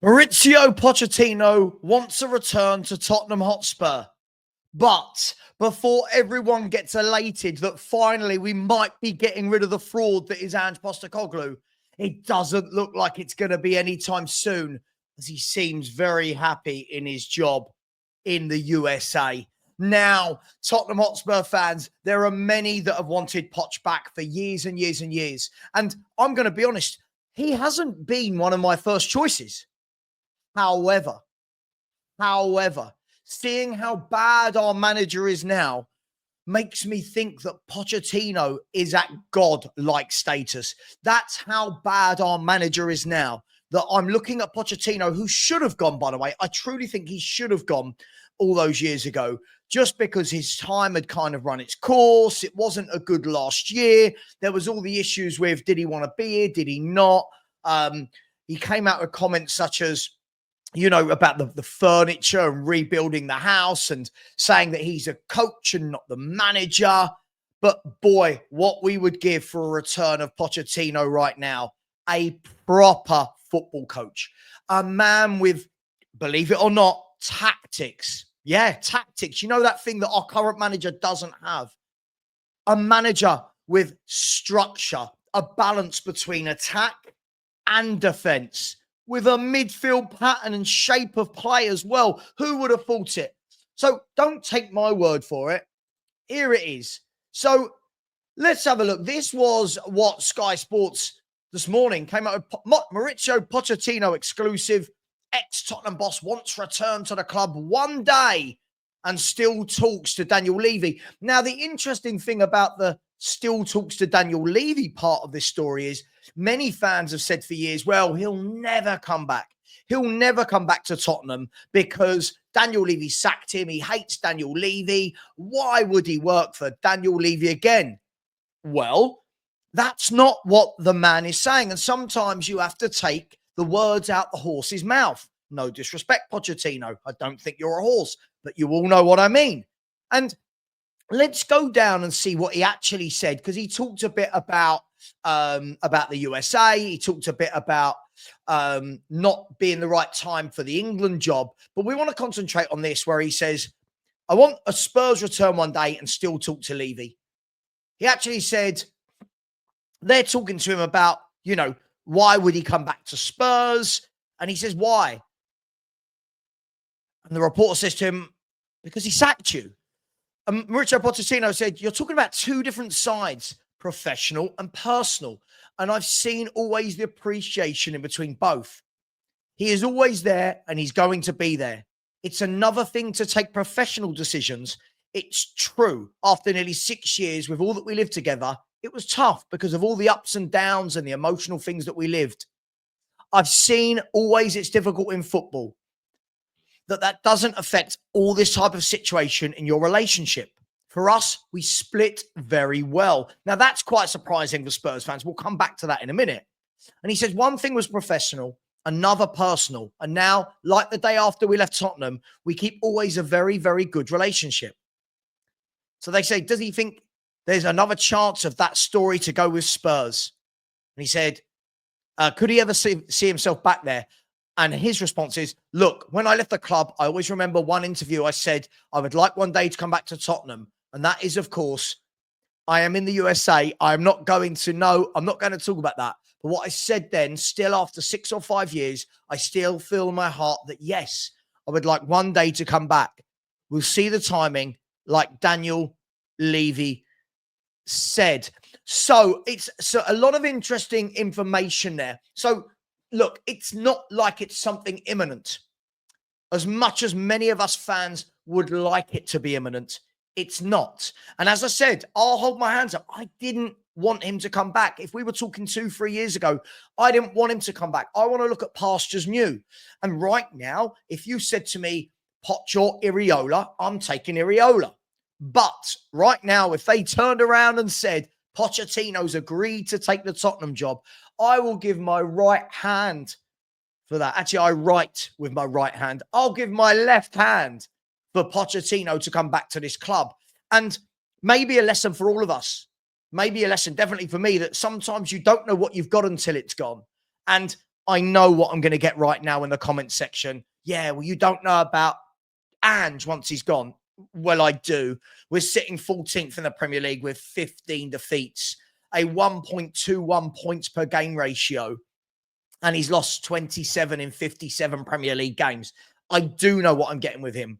Maurizio Pochettino wants a return to Tottenham Hotspur. But before everyone gets elated that finally we might be getting rid of the fraud that is Ange Postecoglou, it doesn't look like it's going to be anytime soon, as he seems very happy in his job in the USA. Now, Tottenham Hotspur fans, there are many that have wanted Poch back for years and years and years. And I'm going to be honest, he hasn't been one of my first choices. However, seeing how bad our manager is now makes me think that Pochettino is at God-like status. That's how bad our manager is now. That I'm looking at Pochettino, who should have gone, by the way. I truly think he should have gone all those years ago, just because his time had kind of run its course. It wasn't a good last year. There was all the issues with, did he want to be here? Did he not? He came out with comments such as, about the furniture and rebuilding the house and saying that he's a coach and not the manager. But boy, what we would give for a return of Pochettino right now, a proper football coach, a man with, believe it or not, tactics. Yeah, tactics. You know, that thing that our current manager doesn't have. A manager with structure, a balance between attack and defense, with a midfield pattern and shape of play as well. Who would have thought it? So don't take my word for it. Here it is. So let's have a look. This was what Sky Sports this morning came out with. Maurizio Pochettino exclusive. Ex-Tottenham boss wants return to the club one day and still talks to Daniel Levy. Now, the interesting thing about the still talks to Daniel Levy part of this story is many fans have said for years, well, he'll never come back. He'll never come back to Tottenham because Daniel Levy sacked him. He hates Daniel Levy. Why would he work for Daniel Levy again? Well, that's not what the man is saying. And sometimes you have to take the words out the horse's mouth. No disrespect, Pochettino. I don't think you're a horse, but you all know what I mean. And let's go down and see what he actually said, because he talked a bit about the USA. He talked a bit about not being the right time for the England job. But we want to concentrate on this, where he says, I want a Spurs return one day and still talk to Levy. He actually said they're talking to him about, why would he come back to Spurs? And he says, why? And the reporter says to him, because he sacked you. And Maurizio Pochettino said, you're talking about two different sides, professional and personal. And I've seen always the appreciation in between both. He is always there and he's going to be there. It's another thing to take professional decisions. It's true. After nearly 6 years with all that we lived together, it was tough because of all the ups and downs and the emotional things that we lived. I've seen always it's difficult in football. That doesn't affect all this type of situation in your relationship. For us, we split very well. Now, that's quite surprising for Spurs fans. We'll come back to that in a minute. And he says one thing was professional, another personal. And now, like the day after we left Tottenham, we keep always a very, very good relationship. So they say, does he think there's another chance of that story to go with Spurs? And he said, could he ever see himself back there? And his response is, look, when I left the club, I always remember one interview I said, I would like one day to come back to Tottenham. And that is, of course, I am in the USA. I'm not going to talk about that. But what I said then, still after 6 or 5 years, I still feel in my heart that, yes, I would like one day to come back. We'll see the timing, like Daniel Levy said. So it's a lot of interesting information there. So look, it's not like it's something imminent. As much as many of us fans would like it to be imminent, it's not. And as I said, I'll hold my hands up. I didn't want him to come back. If we were talking 2-3 years ago, I didn't want him to come back. I want to look at pastures new. And right now, if you said to me, Poch or Iriola, I'm taking Iriola. But right now, if they turned around and said, Pochettino's agreed to take the Tottenham job, I will give my right hand for that. Actually, I write with my right hand. I'll give my left hand for Pochettino to come back to this club. And maybe a lesson for all of us. Maybe a lesson definitely for me that sometimes you don't know what you've got until it's gone. And I know what I'm going to get right now in the comment section. Yeah, well, you don't know about Ange once he's gone. Well, I do. We're sitting 14th in the Premier League with 15 defeats, a 1.21 points per game ratio, and he's lost 27 in 57 Premier League games. I do know what I'm getting with him.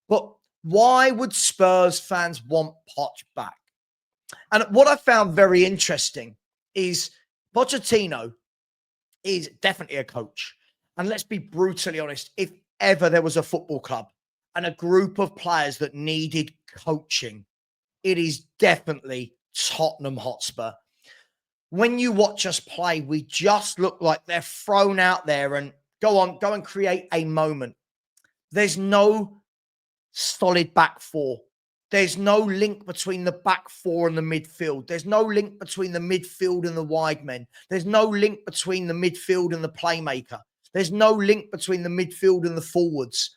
But why would Spurs fans want Poch back? And what I found very interesting is Pochettino is definitely a coach. And let's be brutally honest, if ever there was a football club and a group of players that needed coaching, it is definitely Tottenham Hotspur. When you watch us play, we just look like they're thrown out there and go and create a moment. There's no solid back four. There's no link between the back four and the midfield. There's no link between the midfield and the wide men. There's no link between the midfield and the playmaker. There's no link between the midfield and the forwards.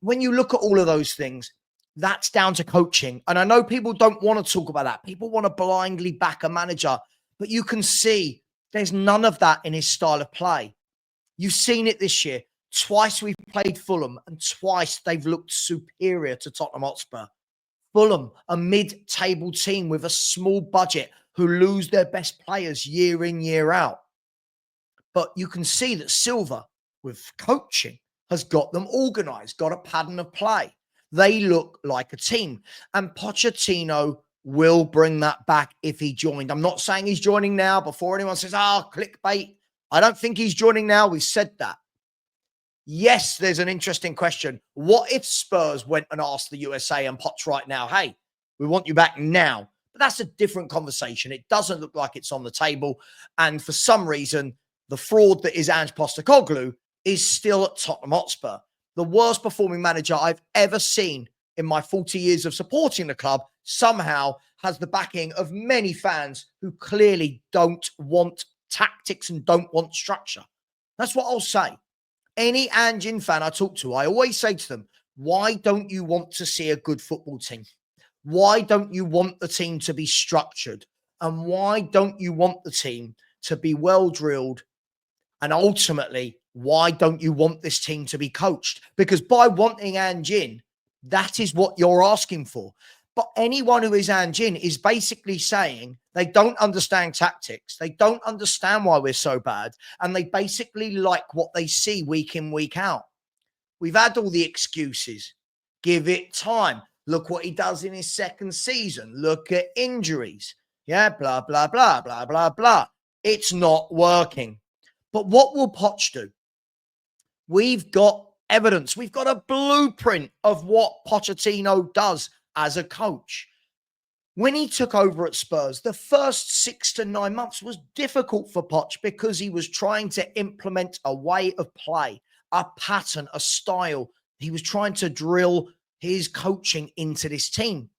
When you look at all of those things, that's down to coaching. And I know people don't want to talk about that. People want to blindly back a manager. But you can see there's none of that in his style of play. You've seen it this year. Twice we've played Fulham and twice they've looked superior to Tottenham Hotspur. Fulham, a mid-table team with a small budget who lose their best players year in, year out. But you can see that Silva, with coaching, has got them organised, got a pattern of play. They look like a team. And Pochettino will bring that back if he joined. I'm not saying he's joining now before anyone says, clickbait. I don't think he's joining now. We said that. Yes, there's an interesting question. What if Spurs went and asked the USA and Poch right now, hey, we want you back now? But that's a different conversation. It doesn't look like it's on the table. And for some reason, the fraud that is Ange Postecoglou is still at Tottenham Hotspur. The worst performing manager I've ever seen in my 40 years of supporting the club somehow has the backing of many fans who clearly don't want tactics and don't want structure. That's what I'll say. Any Ange fan I talk to, I always say to them, why don't you want to see a good football team? Why don't you want the team to be structured? And why don't you want the team to be well drilled? And ultimately, why don't you want this team to be coached? Because by wanting Ange in, that is what you're asking for. But anyone who is Ange in is basically saying they don't understand tactics. They don't understand why we're so bad. And they basically like what they see week in, week out. We've had all the excuses. Give it time. Look what he does in his second season. Look at injuries. Yeah, blah, blah, blah, blah, blah, blah. It's not working. But what will Poch do? We've got evidence. We've got a blueprint of what Pochettino does as a coach. When he took over at Spurs, the first 6 to 9 months was difficult for Poch because he was trying to implement a way of play, a pattern, a style. He was trying to drill his coaching into this team.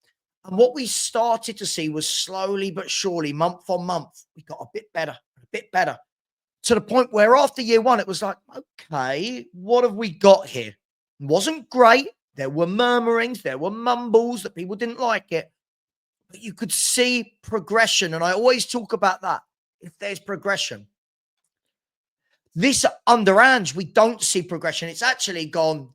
And what we started to see was slowly but surely, month on month, we got a bit better, to the point where after year one, it was like, okay, what have we got here? It wasn't great. There were murmurings, there were mumbles that people didn't like it. But you could see progression. And I always talk about that. If there's progression. This under Ange, we don't see progression. It's actually gone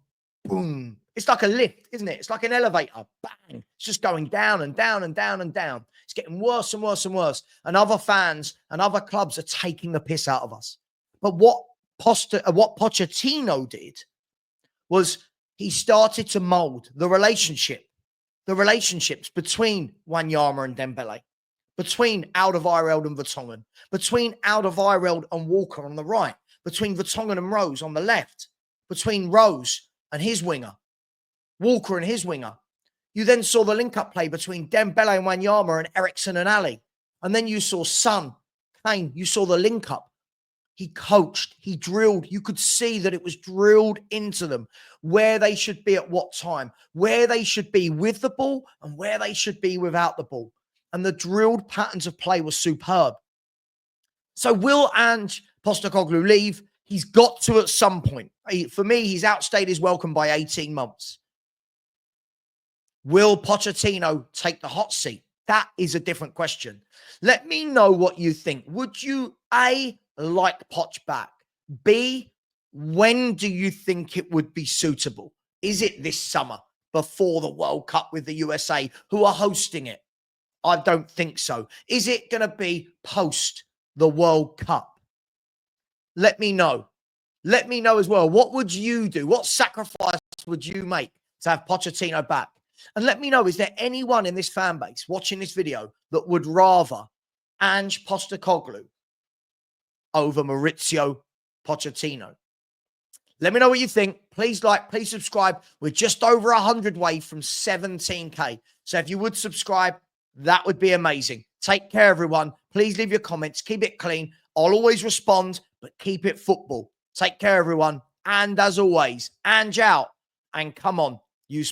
boom. It's like a lift, isn't it? It's like an elevator. Bang. It's just going down and down and down and down. It's getting worse and worse and worse. And other fans and other clubs are taking the piss out of us. But what Pochettino did was he started to mold the relationships between Wanyama and Dembele, between Alderweireld and Vertonghen, between Alderweireld and Walker on the right, between Vertonghen and Rose on the left, between Rose and his winger, Walker and his winger. You then saw the link-up play between Dembele and Wanyama and Eriksen and Ali. And then you saw Son, Kane, you saw the link-up. He coached, he drilled. You could see that it was drilled into them where they should be at what time, where they should be with the ball and where they should be without the ball. And the drilled patterns of play were superb. So will Ange Postecoglou leave? He's got to at some point. For me, he's outstayed his welcome by 18 months. Will Pochettino take the hot seat? That is a different question. Let me know what you think. Would you, A, like Poch back? B, when do you think it would be suitable? Is it this summer before the World Cup with the USA, who are hosting it? I don't think so. Is it going to be post the World Cup? Let me know. Let me know as well. What would you do? What sacrifice would you make to have Pochettino back? And let me know, is there anyone in this fan base watching this video that would rather Ange Postecoglou over Maurizio Pochettino? Let me know what you think. Please like, please subscribe. We're just over 100 away from 17K. So if you would subscribe, that would be amazing. Take care, everyone. Please leave your comments. Keep it clean. I'll always respond, but keep it football. Take care, everyone. And as always, Ange out. And come on, you